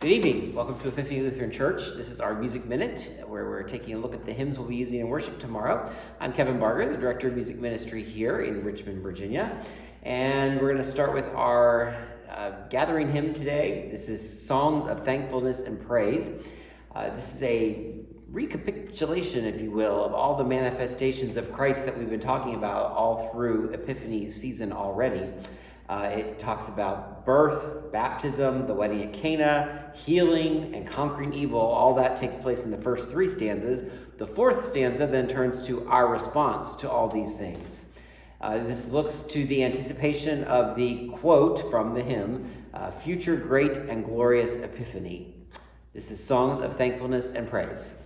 Good evening. Welcome to Epiphany Lutheran Church. This is our Music Minute, where we're taking a look at the hymns we'll be using in worship tomorrow. I'm Kevin Barger, the Director of Music Ministry here in Richmond, Virginia. And we're going to start with our gathering hymn today. This is Songs of Thankfulness and Praise. This is a recapitulation, if you will, of all the manifestations of Christ that we've been talking about all through Epiphany season already. It talks about birth, baptism, the wedding at Cana, healing, and conquering evil. All that takes place in the first three stanzas. The fourth stanza then turns to our response to all these things. This looks to the anticipation of the quote from the hymn, future great and glorious Epiphany. This is Songs of Thankfulness and Praise.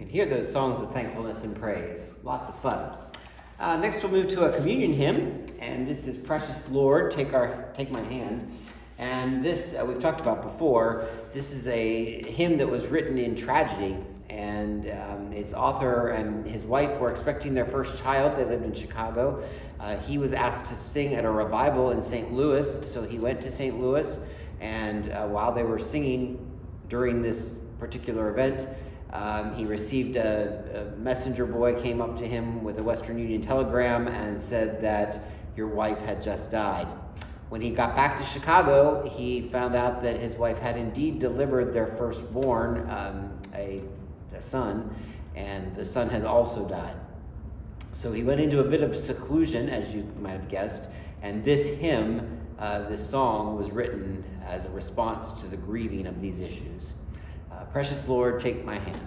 Hear those songs of thankfulness and praise. Lots of fun. Next we'll move to a communion hymn, and this is Precious Lord, Take My Hand. And this, we've talked about before, this is a hymn that was written in tragedy, and its author and his wife were expecting their first child. They lived in Chicago. He was asked to sing at a revival in St. Louis, so he went to St. Louis, and while they were singing during this particular event, he received a messenger boy came up to him with a Western Union telegram and said that your wife had just died. When he got back to Chicago, he found out that his wife had indeed delivered their firstborn, a son, and the son has also died. So he went into a bit of seclusion, as you might have guessed, and this hymn, this song, was written as a response to the grieving of these issues. Precious Lord, take my hand.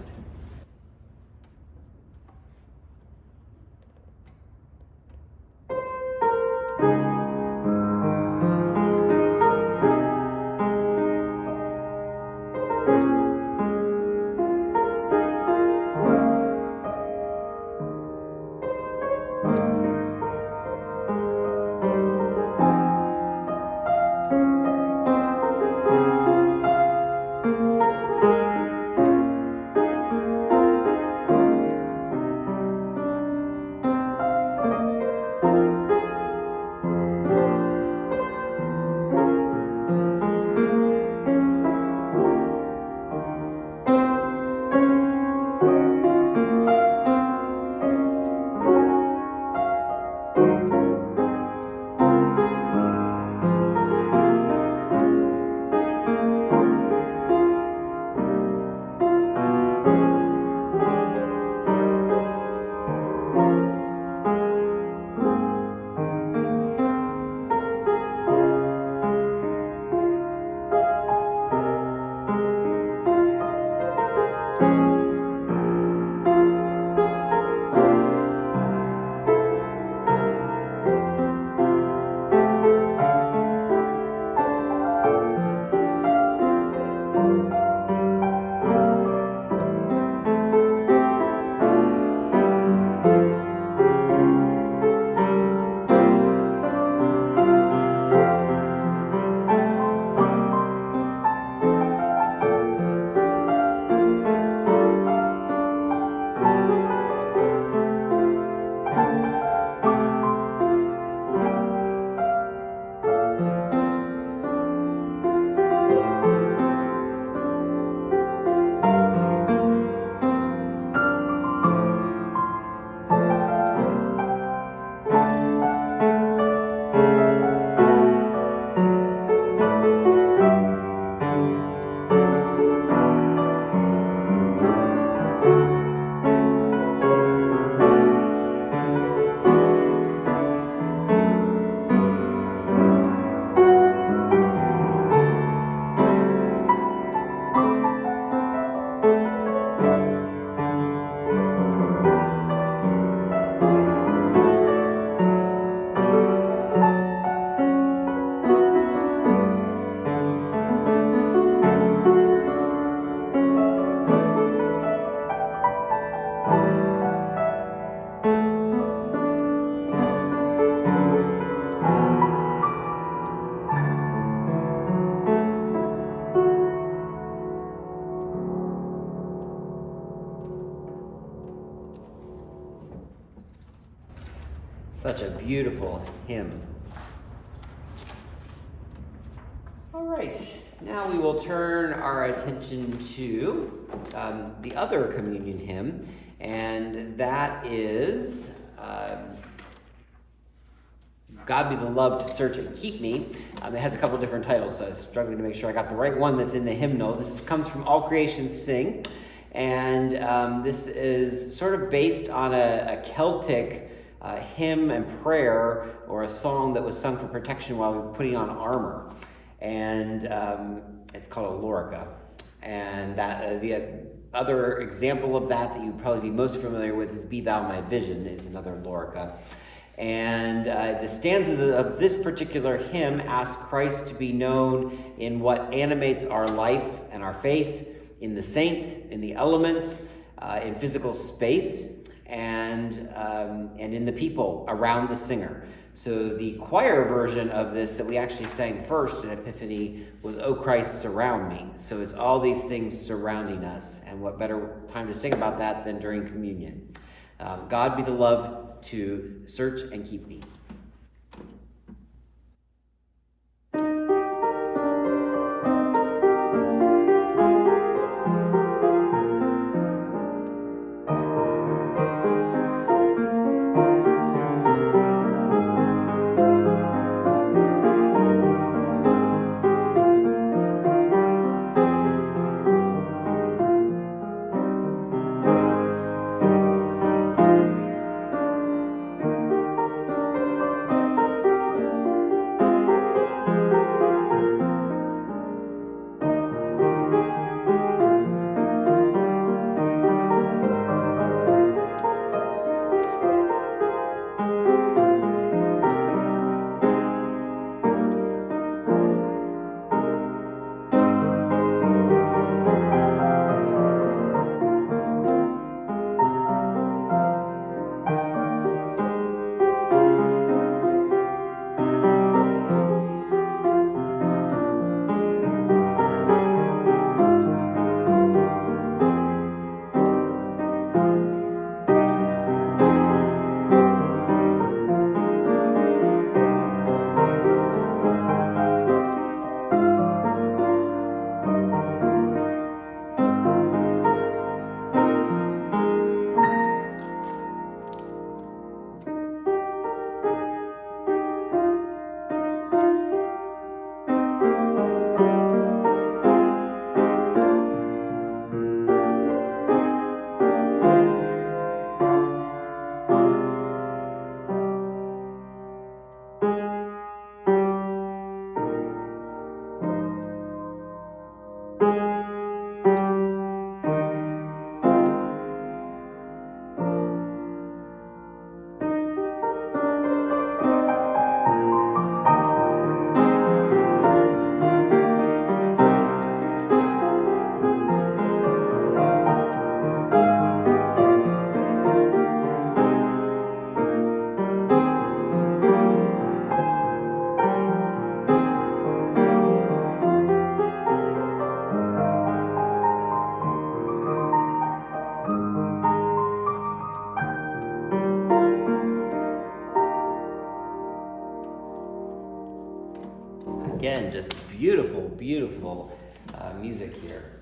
Such a beautiful hymn. All right, now we will turn our attention to the other communion hymn, and that is God Be the Love to Search and Keep Me. It has a couple different titles, so I was struggling to make sure I got the right one that's in the hymnal. This comes from All Creation Sing, and this is sort of based on a Celtic hymn and prayer, or a song that was sung for protection while we were putting on armor. And it's called a lorica. And that the other example of that you'd probably be most familiar with is Be Thou My Vision, is another lorica. And the stanza of this particular hymn asks Christ to be known in what animates our life and our faith, in the saints, in the elements, in physical space, and in the people around the singer. So the choir version of this that we actually sang first at Epiphany was "O Christ, Surround Me." So it's all these things surrounding us. And what better time to sing about that than during communion? God be the love to search and keep me. Again, just beautiful, beautiful music here.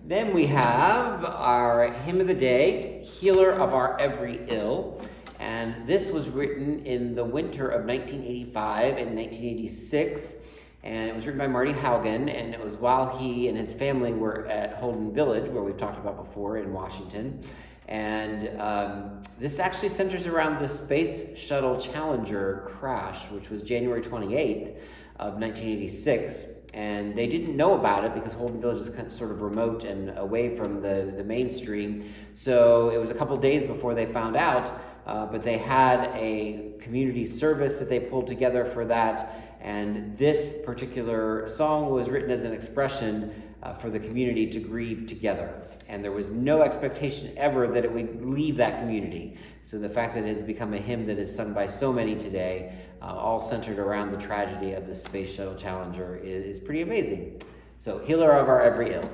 Then we have our hymn of the day, Healer of Our Every Ill. And this was written in the winter of 1985 and 1986. And it was written by Marty Haugen, and it was while he and his family were at Holden Village, where we've talked about before, in Washington. And this actually centers around the Space Shuttle Challenger crash, which was January 28th of 1986. And they didn't know about it because Holden Village is kind of sort of remote and away from the mainstream. So it was a couple days before they found out, but they had a community service that they pulled together for that. And this particular song was written as an expression for the community to grieve together. And there was no expectation ever that it would leave that community. So the fact that it has become a hymn that is sung by so many today, all centered around the tragedy of the Space Shuttle Challenger, is pretty amazing. So, Healer of Our Every Ill.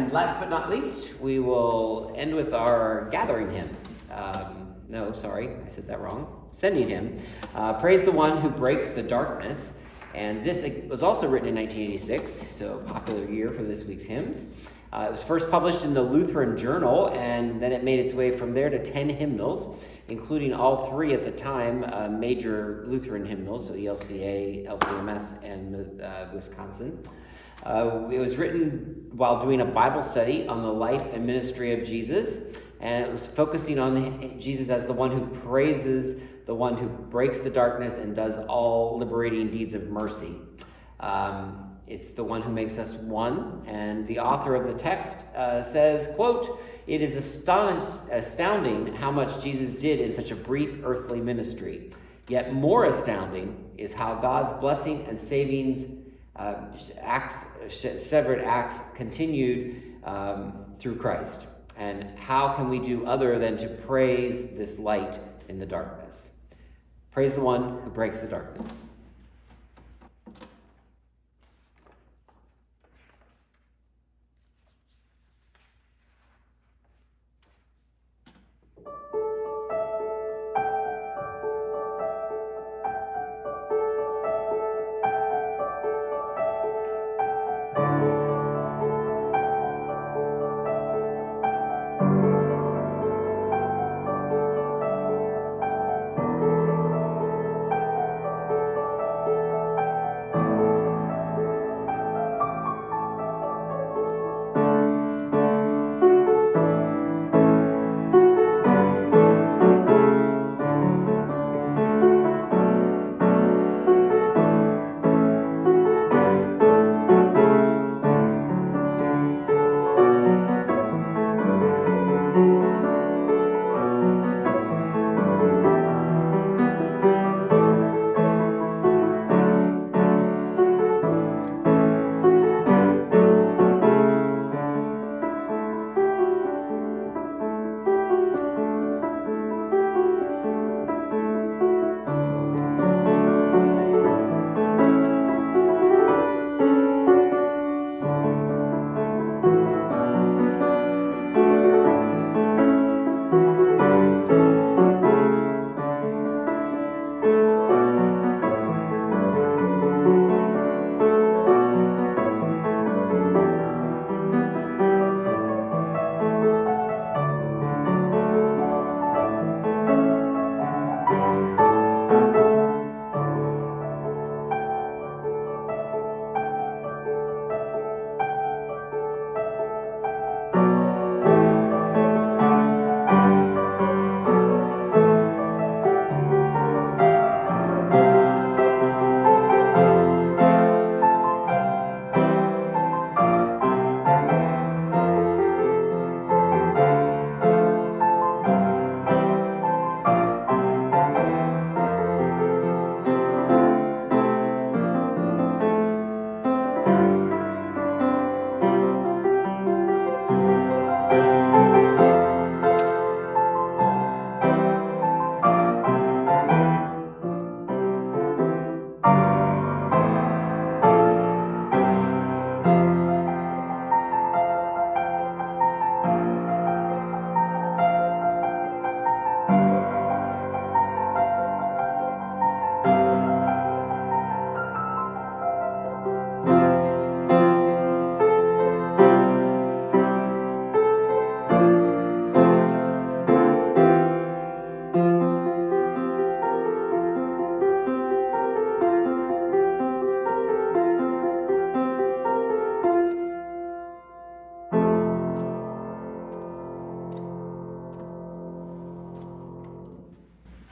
And last but not least, we will end with our gathering hymn. No, sorry, I said that wrong. Sending hymn. Praise the One Who Breaks the Darkness. And this was also written in 1986, so a popular year for this week's hymns. It was first published in the Lutheran Journal, and then it made its way from there to 10 hymnals, including all three at the time major Lutheran hymnals, so ELCA, LCMS, and Wisconsin. It was written while doing a Bible study on the life and ministry of Jesus, and it was focusing on Jesus as the one who praises the one who breaks the darkness and does all liberating deeds of mercy. It's the one who makes us one, and the author of the text says, quote, "It is astounding how much Jesus did in such a brief earthly ministry. Yet more astounding is how God's blessing and savings severed acts continued through Christ. And how can we do other than to praise this light in the darkness?" Praise the one who breaks the darkness.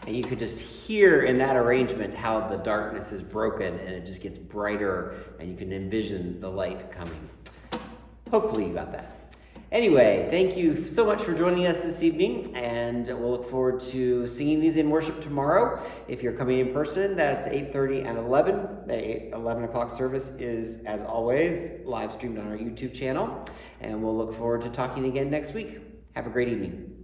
And you could just hear in that arrangement how the darkness is broken and it just gets brighter and you can envision the light coming. Hopefully you got that. Anyway, thank you so much for joining us this evening, and we'll look forward to singing these in worship tomorrow. If you're coming in person, that's 8:30 and 11. The 11 o'clock service is, as always, live streamed on our YouTube channel, and we'll look forward to talking again next week. Have a great evening.